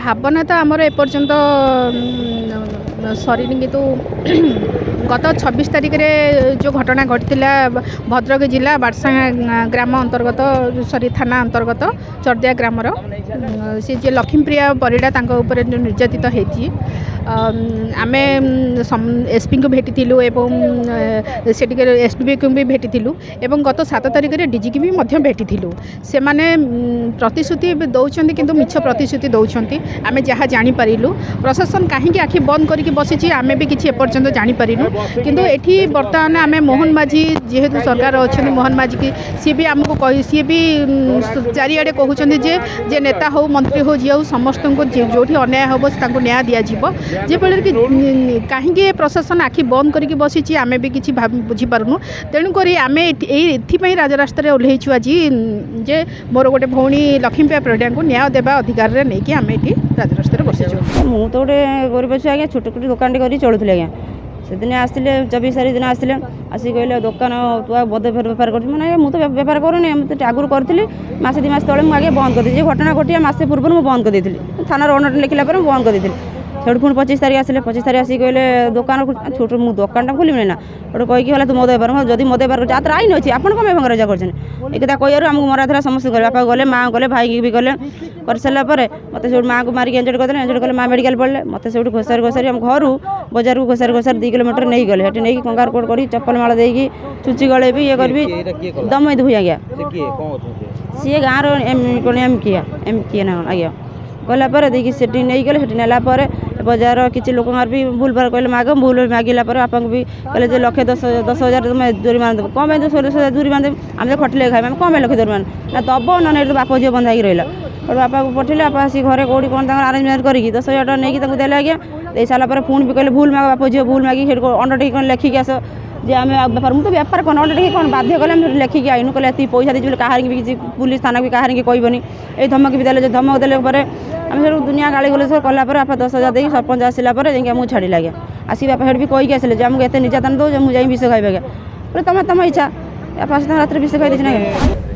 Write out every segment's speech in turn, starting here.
भावना तो आमर एपर्यंत सरीनी कितु गत 26 तारिख रे जो घटना घटी भद्रक जिला बारसांगा ग्राम अंतर्गत सॉरी थाना अंतर्गत चर्दिया ग्रामर सी जे लक्ष्मीप्रिया परिड़ा उपर निर्यातित होती आम एसपी को भेटी एसपी को भी भेटी एवं गत 7 तारिख रे डीजी की भी भेटी से माने प्रतिश्रुति दौरान किंतु मिछ प्रतिश्रुति दौरान आम जहाँ जानीपारू प्रशासन कहीं आखि बंद करके बसी आम भी किसी एपर्यंत जानीपारू किंतु एठी बर्तमान आम मोहन माझी जेहेतु सरकार अच्छा मोहन माझी की सी भी आमको कही सी भी चारिआडे कहते जे नेता हो मंत्री हो जी हो समस्त को जो अन्याय हम से न्याय दिज्व जेफल कि कहीं प्रशासन आखि बंद करके बसी आम भी किसी बुझीपारूँ तेणुक आम ये राजरास्तार ओह्लैचु आज जे मोर गोटे भौणी लक्ष्मीप्रिया परिड़ा को न्याय देवा अधिकार नहीं कि आम ये राजरास्तार बसीचु मुझे तो गोटे गरीब अच्छी आज्ञा छोट छोट दुकान कर चलुली आज्ञा से दिन आसते 24 तारीख दिन आसते आसिक कहले दुकान तू बदे बेपार कर मैंने मुझे बेपार करूनी मुझे आगुरी करी मसे 2 मास तले मुझे बंद कर दी घटना घटिया मसे पूर्व मुझे बंद कर दी थाना अनट लिखला बंद कर दी से पुणी 25 तारीख आसे 25 तारीख आसिक कहले दुकान छोट मुझे दुकान खोलि ना गोटे कहीकि तू मद बेपार जब मद बेपार कर आईन अच्छी आप भंगरजा कर एक कह आमको मरा समस्त बापा गले माँ गले भाई भी गले कर सारापर मत से माँ को मारिक एंजड करदे एंजड कले माँ मेडिकल पड़े मत से घोषारी घोषारी आम घर बजार को घोषारी 2 किलोमीटर नहीं गले हेटी नहीं कंगार कोट कर चप्पल माला देकी चुची गले भी ये करी दम धुई आज्ञा सी गाँव एम किए ना आज्ञा गलापर देखिए सेठी नहीं गले सेठी नेलापर बजार किसी लोक भी भूल भार कहले माग भूल मागिला आप भी कहले 1,10,000 तुम जुर्माना देव कम 10,000 जुर्माना देव आम खटिले खाए आम कम लक्ष जुर्माना ना दब ना बाप झील बंधा रहा बापा को पठेले आप आसी घरे कौटी कौन आरेंजमेंट करके 10,000 टका नहीं देले आज्ञा दे सारापर पुणी भी कहले भूल माग बाप झील भूल मागी अंडरटेक लिखिक आस जे आम बेपार मुझे बेपार कौन अंडरटेक कौन बाध्य कले लिखिकी आईनु कहले ये पैसा दीजिए कहार भी किसी पुलिस थाना भी कहार की कहबनी ये धमक भी देले धमक देले आम सब दुनिया गाड़ी गले कलापर आप 10,000 देकी सरपंच आसला मुझे छाड़ी आज्ञा आसिक बापा हेट भी कहीकि आसे जे आमको एत निर्यातन दो मुझे विष खाइबे आज्ञा तुम तुम इच्छा आप रात विष खाई देना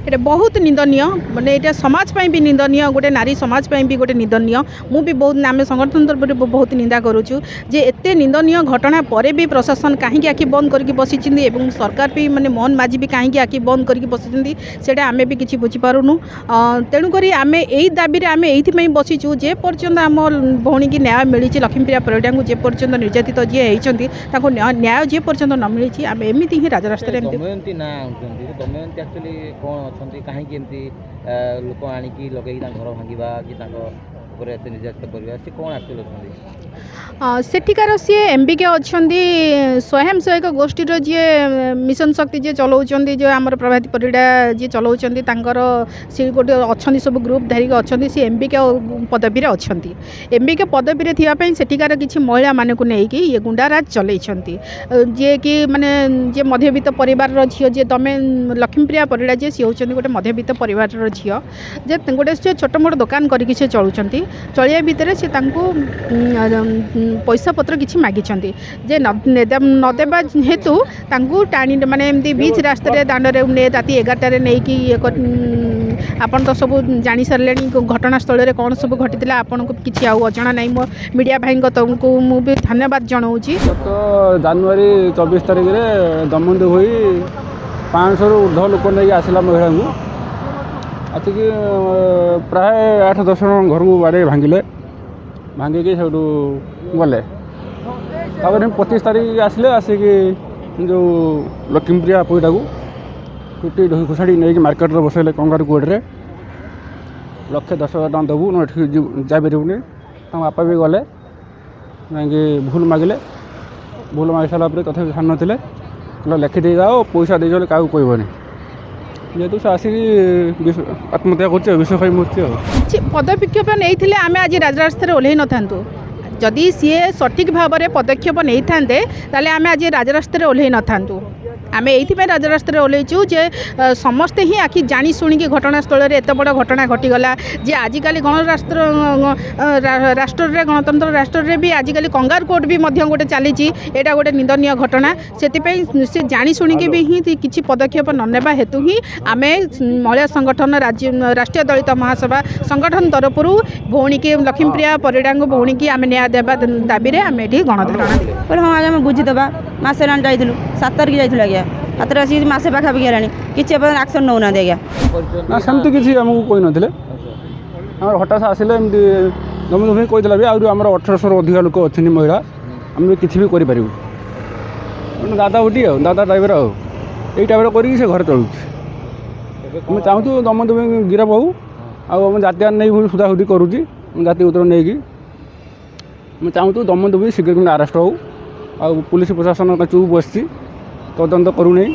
ये बहुत निंदनीय मैंने यहाँ समाज भी निंदनीय गोटे नारी समाज भी गोटे निंदनीय मु भी बहुत आम संगठन तरफ बहुत निंदा करुचु जे एते निंदनीय घटना पर भी प्रशासन कहीं आखि बंद करके बसी सरकार भी माने मोहन माझी भी कहीं आखि बंद करके बसी से आम भी किसी बुझीपारूँ तेणुक आम यही दाबी आम ये बसीचु जे पर्यंत आम भौणी की न्याय मिली लक्ष्मीप्रिया परिड़ा को जे पर्यंत निर्यातित जी होती न्याय जे पर्यंत न मिली आम एमती ही राजरास्तार कहीं लोक आणिकी लगे घर भांगा कि निर्यातित करवा से कौन एक्चुअल अच्छा सेठिकार सी एमबीके अच्छा स्वयं सहायक गोष्ठीर जी मिशन शक्ति जी चलाऊँ जो आम प्रभाती परिड़ा जी चलाऊँ सी गोटे अच्छा सब ग्रुप धारिक अच्छा सी एमबीके पदवी अच्छा एमबीके पदवी थी सेठिकार किसी महिला मानक नहीं ये गुंडाराज चलती जी कि माने जे मध्यवित्त परिवार झील जी तुम लक्ष्मीप्रिया परिड़ा जी सी होती गोटे मध्यवित्त परिवार झील जे गोटे से छोट मोट दुकान करके से चलुँच चलिया भितर से पैसा पत्र किसी मागिंट जे नदेवा हेतु टाणी माने एमती बीच रास्तार दाण्ड ने राति 11टार नहीं कि आपन तो सब जानी सारे घटनास्थल में कौन सब घटी आपन को किसी अजना नहीं मो मीडिया भाई को मुझे धन्यवाद जनाऊँ। गत जनवरी 24 तारिख में दमन हुई 500 ऊर्ध्व लोक नहीं आसला महिला को आसिक प्राय 8-10 जन घर को बाड़े भांगिले भांगिकी सब गले 25 तारिख आसिले आसिक जो लक्ष्मीप्रिया परिड़ा को टुटी ढोई घोषाड़ी नहीं मार्केट में बसैले कंगारू कोर्टे 1,10,000 टका देवु जापरूनी बापा भी गले भूल मागिले भूल मागी सारा तथा छाड़ ना लिखि दे जाओ पैसा दे क्या कहबनी जेहतु से आसिक आत्महत्या कर विष खाई मृत्यु पदक्षेप नहीं आम आज राजरास्तार ओह्लै न था जदि सी सठिक भाव में पदक्षेप नहीं था आम आज राजरास्तार ओह्लै न था ଆମେ ଏଇଥିପାଇଁ ରାଜରାସ୍ତାରେ ଓହ୍ଲେଇଛୁ ଯେ ସମସ୍ତେ ହିଁ ଆଖି ଜାଣି ଶୁଣିକି ଘଟଣାସ୍ଥଳରେ ଏତେ ବଡ଼ ଘଟଣା ଘଟିଗଲା ଯେ ଆଜିକାଲି ରାଷ୍ଟ୍ରରେ ଗଣତନ୍ତ୍ର ରାଷ୍ଟ୍ରରେ ବି ଆଜିକାଲି କଙ୍ଗାର କୋର୍ଟ ବି ମଧ୍ୟ ଗୋଟେ ଚାଲିଛି। ଏଇଟା ଗୋଟେ ନିନ୍ଦନୀୟ ଘଟଣା। ସେଥିପାଇଁ ସେ ଜାଣି ଶୁଣିକି ବି ହିଁ କିଛି ପଦକ୍ଷେପ ନ ନେବା ହେତୁ ହିଁ ଆମେ ମହିଳା ସଂଗଠନ ରାଷ୍ଟ୍ରୀୟ ଦଳିତ ମହାସଭା ସଂଗଠନ ତରଫରୁ ଭଉଣୀକି ଲକ୍ଷ୍ମୀପ୍ରିୟା ପରିଡ଼ାଙ୍କ ଭଉଣୀକି ଆମେ ନ୍ୟାୟ ଦେବା ଦାବିରେ ଆମେ ଏଠି ଗଣଧାରଣା ଦେବୁ। କହିଲେ ହଁ ଆଜ୍ଞା ଆମେ ବୁଝିଦେବା। ମାସେ ହେଲାଣି ଯାଇଥିଲୁ, 7 ତାରିଖ ଯାଇଥିଲୁ ଆଜ୍ଞା, ହାତରେ ଆସିକି ମାସେ ପାଖାପାଖି ହେଲାଣି, କିଛି ଏପର୍ଯ୍ୟନ୍ତ ଆକ୍ସନ୍ ନେଉନାହାନ୍ତି ଆଜ୍ଞା। ନା ସେମିତି କିଛି ଆମକୁ କହିନଥିଲେ। ଆମର ହଠାତ୍ ଆସିଲେ ଏମିତି ଜମି ଜମି କହିଥିଲା ବି ଆହୁରି ଆମର 1800ରୁ ଅଧିକା ଲୋକ ଅଛନ୍ତି ମହିଳା, ଆମେ କିଛି ବି କରିପାରିବୁ। ଦାଦା ଗୋଟି ଆଉ ଦାଦା ଟାଇପ୍ର ଆଉ ଏଇ ଟାଇପ୍ର କରିକି ସେ ଘରେ ଚଳୁଛି। ଆମେ ଚାହୁଁଛୁ ଦମଦମି ଗିରଫ ହଉ, ଆଉ ଆମ ଜାତିଆର ନେଇ ପୁଣି ସୁଧାସୁଧି କରୁଛି ଜାତି ଉତ୍ତର ନେଇକି। ଆମେ ଚାହୁଁଛୁ ଦମଦମି ଶୀଘ୍ର କିନ୍ତୁ ଆରେଷ୍ଟ ହଉ, ଆଉ ପୁଲିସ ପ୍ରଶାସନ ଚୁପ୍ ବସିଛି, ତଦନ୍ତ କରୁନାହିଁ।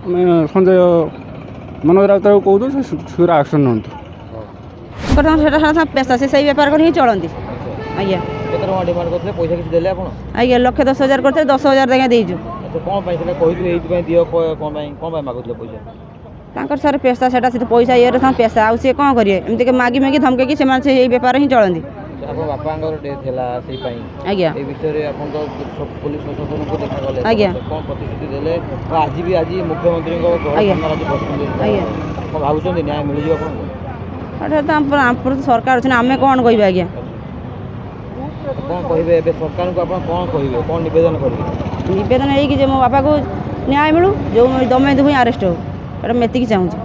ଆମେ ସଞ୍ଜୟ ମନୋଜ ରାଉତରାକୁ କହୁଛୁ ସେ ଶୀଘ୍ର ଆକ୍ସନ୍ ନିଅନ୍ତୁ। ସେଟା ପେଶା, ସେ ସେଇ ବେପାର କରି ହିଁ ଚଳନ୍ତି ଆଜ୍ଞା। କେତେ ଟଙ୍କା ଡିମାଣ୍ଡ କରିଥିଲେ, ପଇସା କିଛି ଦେଲେ ଆପଣ? ଆଜ୍ଞା 1,10,000 କରିଥିଲେ, 10,000 ଆଜ୍ଞା ଦେଇଛୁ। ଆଚ୍ଛା କ'ଣ ପାଇଁ ସେଟା କହିଥିଲେ ଏଇଥିପାଇଁ ଦିଅ, କ'ଣ ପାଇଁ ମାଗୁଥିଲେ ପଇସା? ତାଙ୍କର ସାର୍ ପେଶା, ସେଟା ସେ ପଇସା ଇଏରେ ତାଙ୍କ ପେଶା, ଆଉ ସିଏ କ'ଣ କରିବେ? ଏମିତିକି ମାଗି ମାଗି ଧମକେଇକି ସେମାନେ ସେ ଏଇ ବେପାର ହିଁ ଚଳନ୍ତି। ଆପଣ ବାପାଙ୍କର ଡେଥ୍ ହେଲା ସେଇପାଇଁ ଆଜ୍ଞା এই বিষয়ে ଆପଣ ତ পুলিশ ପ୍ରଶାସନକୁ ଦେଖାଗଲେ, ଆଜ୍ଞା କ'ଣ ପ୍ରତିଶ୍ରୁତି ଦେଲେ? ଆଜି ମୁଖ୍ୟମନ୍ତ୍ରୀଙ୍କ ଆଜ୍ଞା ଆଜି ବସୁଛନ୍ତି, ଆଜ୍ଞା କ'ଣ ଭାବୁଛନ୍ତି ନ୍ୟାୟ ମିଳିଯିବ ଆପଣଙ୍କୁ? ଏଟା ତ ଆମର ସରକାର ଅଛନ୍ତି, ଆମେ କ'ଣ କହିବା ଆଜ୍ଞା? କ'ଣ କହିବେ ଏବେ ସରକାରଙ୍କୁ? ଆପଣ କ'ଣ କହିବେ, କ'ଣ ନିବେଦନ କରିବେ? ନିବେଦନ ହେଇକି ଯେ ମୋ ବାପାକୁ ନ୍ୟାୟ ମିଳୁ, ଯେଉଁ ଦମେଇ ହିଁ ଆରେଷ୍ଟ ହଉ, ଏଇଟା ମୁଁ ଏତିକି ଚାହୁଁଛି।